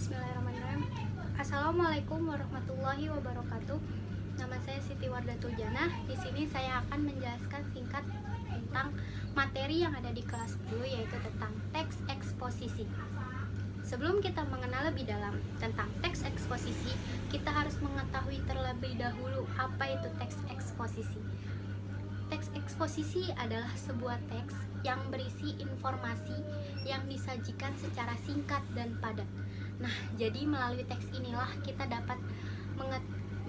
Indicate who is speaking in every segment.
Speaker 1: Bismillahirrahmanirrahim. Assalamualaikum warahmatullahi wabarakatuh. Nama saya Siti Wardatul Janah. Di sini saya akan menjelaskan singkat tentang materi yang ada di kelas 10, yaitu tentang teks eksposisi. Sebelum kita mengenal lebih dalam tentang teks eksposisi, kita harus mengetahui terlebih dahulu apa itu teks eksposisi. Teks eksposisi adalah sebuah teks yang berisi informasi yang disajikan secara singkat dan padat. Nah, jadi melalui teks inilah kita dapat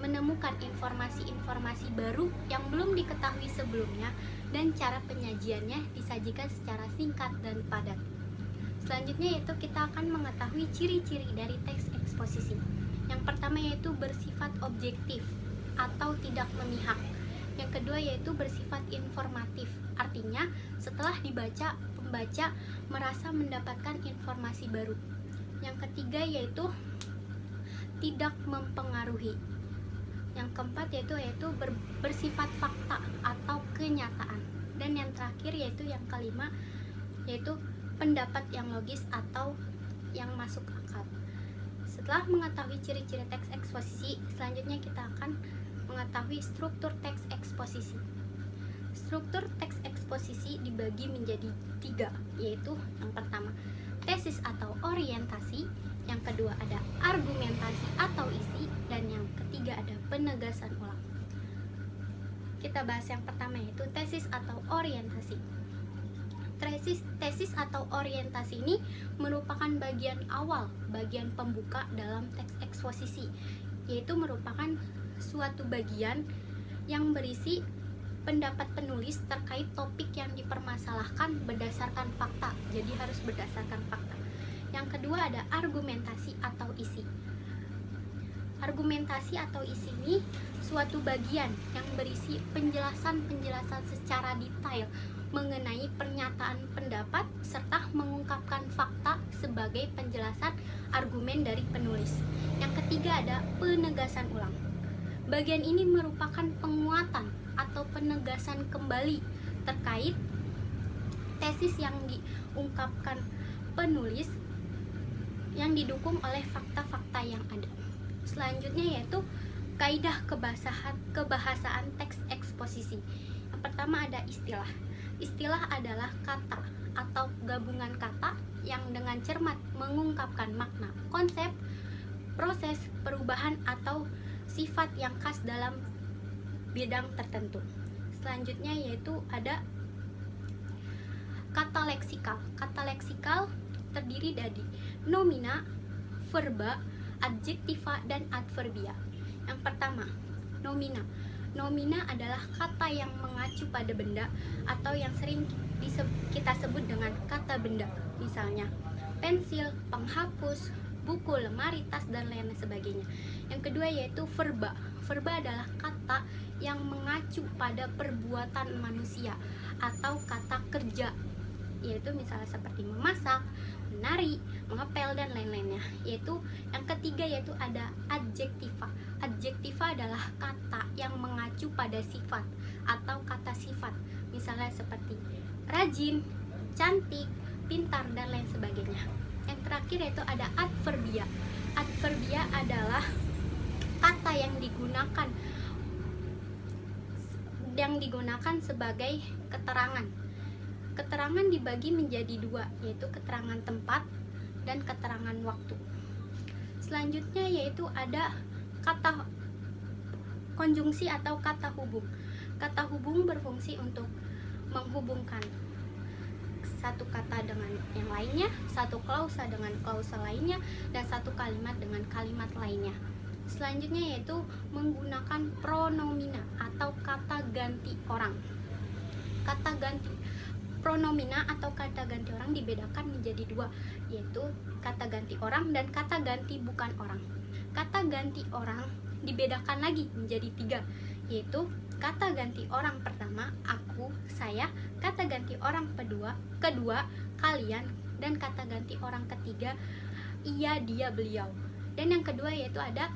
Speaker 1: menemukan informasi-informasi baru yang belum diketahui sebelumnya, dan cara penyajiannya disajikan secara singkat dan padat. Selanjutnya yaitu kita akan mengetahui ciri-ciri dari teks eksposisi. Yang pertama yaitu bersifat objektif atau tidak memihak. Yang kedua yaitu bersifat informatif, artinya setelah dibaca, pembaca merasa mendapatkan informasi baru. Yang ketiga yaitu tidak mempengaruhi. Yang keempat yaitu bersifat fakta atau kenyataan. Dan yang terakhir yaitu yang kelima yaitu pendapat yang logis atau yang masuk akal. Setelah mengetahui ciri-ciri teks eksposisi, selanjutnya kita akan mengetahui struktur teks eksposisi. Struktur teks eksposisi dibagi menjadi 3, yaitu yang pertama tesis atau orientasi, yang kedua ada argumentasi atau isi, dan yang ketiga ada penegasan ulang. Kita bahas yang pertama yaitu tesis atau orientasi. Tesis atau orientasi ini merupakan bagian awal, bagian pembuka dalam teks eksposisi, yaitu merupakan suatu bagian yang berisi pendapat penulis terkait topik yang dipermasalahkan berdasarkan fakta. Jadi harus berdasarkan fakta. Yang kedua ada argumentasi atau isi. Argumentasi atau isi ini suatu bagian yang berisi penjelasan-penjelasan secara detail mengenai pernyataan pendapat serta mengungkapkan fakta sebagai penjelasan argumen dari penulis. Yang ketiga ada penegasan ulang. Bagian ini merupakan penguatan atau penegasan kembali terkait tesis yang diungkapkan penulis yang didukung oleh fakta-fakta yang ada. Selanjutnya yaitu kaidah kebahasaan teks eksposisi. Yang pertama ada istilah. Istilah adalah kata atau gabungan kata yang dengan cermat mengungkapkan makna, konsep, proses, perubahan atau sifat yang khas dalam bidang tertentu. Selanjutnya yaitu ada kata leksikal. Kata leksikal terdiri dari nomina, verba, adjektiva, dan adverbia. Yang pertama, nomina. Nomina adalah kata yang mengacu pada benda atau yang sering kita sebut dengan kata benda. Misalnya, pensil, penghapus, buku, lemari, tas, dan lain sebagainya. Yang kedua yaitu verba. Verba adalah kata yang mengacu pada perbuatan manusia atau kata kerja, yaitu misalnya seperti memasak, menari, mengepel, dan lain-lainnya. Yaitu yang ketiga yaitu ada adjektiva. Adjektiva adalah kata yang mengacu pada sifat atau kata sifat, misalnya seperti rajin, cantik, pintar, dan lain sebagainya. Yang terakhir yaitu ada adverbia. Adverbia adalah kata yang digunakan sebagai keterangan. Keterangan dibagi menjadi 2, yaitu keterangan tempat dan keterangan waktu. Selanjutnya yaitu ada kata konjungsi atau kata hubung. Kata hubung berfungsi untuk menghubungkan satu kata dengan yang lainnya, satu klausa dengan klausa lainnya, dan satu kalimat dengan kalimat lainnya. Selanjutnya yaitu menggunakan pronomina atau kata ganti orang. Kata ganti pronomina atau kata ganti orang dibedakan menjadi 2, yaitu kata ganti orang dan kata ganti bukan orang. Kata ganti orang dibedakan lagi menjadi 3, yaitu kata ganti orang pertama, aku, saya, kata ganti orang kedua, kalian, dan kata ganti orang ketiga, ia, dia, beliau. Dan yang kedua yaitu ada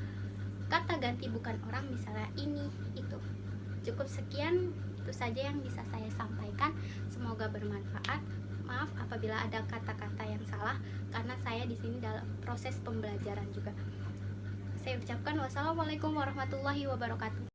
Speaker 1: kata ganti bukan orang, misalnya ini, itu. Cukup sekian, itu saja yang bisa saya sampaikan. Semoga bermanfaat. maaf apabila ada kata-kata yang salah karena saya di sini dalam proses pembelajaran juga. Saya ucapkan wassalamualaikum warahmatullahi wabarakatuh.